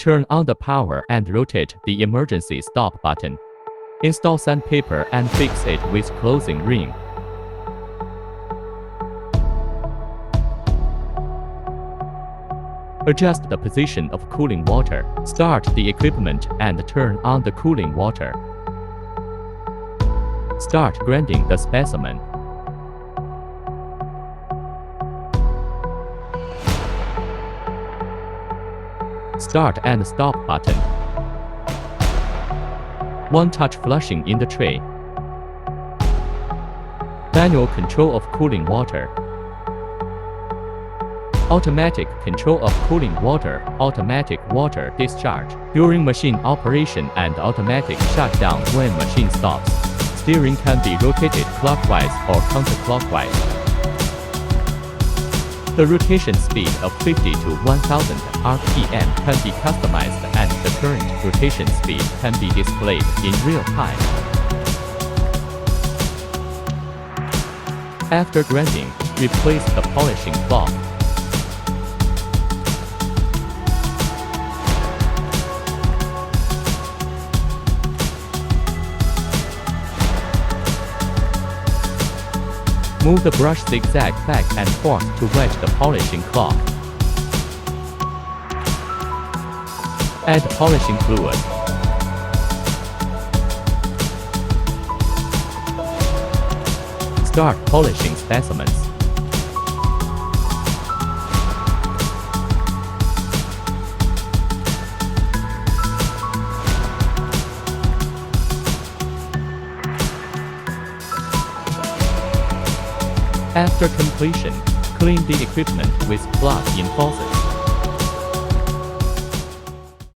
Turn on the power and rotate the emergency stop button. Install sandpaper and fix it with closing ring. Adjust the position of cooling water. Start the equipment and turn on the cooling water. Start grinding the specimen. Start and stop button. One-touch flushing in the tray. Manual control of cooling water. Automatic control of cooling water. Automatic water discharge during machine operation and automatic shutdown when machine stops. Steering can be rotated clockwise or counterclockwise. The rotation speed of 50 to 1000 RPM can be customized and the current rotation speed can be displayed in real time. After grinding, replace the polishing cloth. Move the brush zigzag back and forth to wedge the polishing cloth. Add polishing fluid. Start polishing specimens. After completion, clean the equipment with plug-in faucets.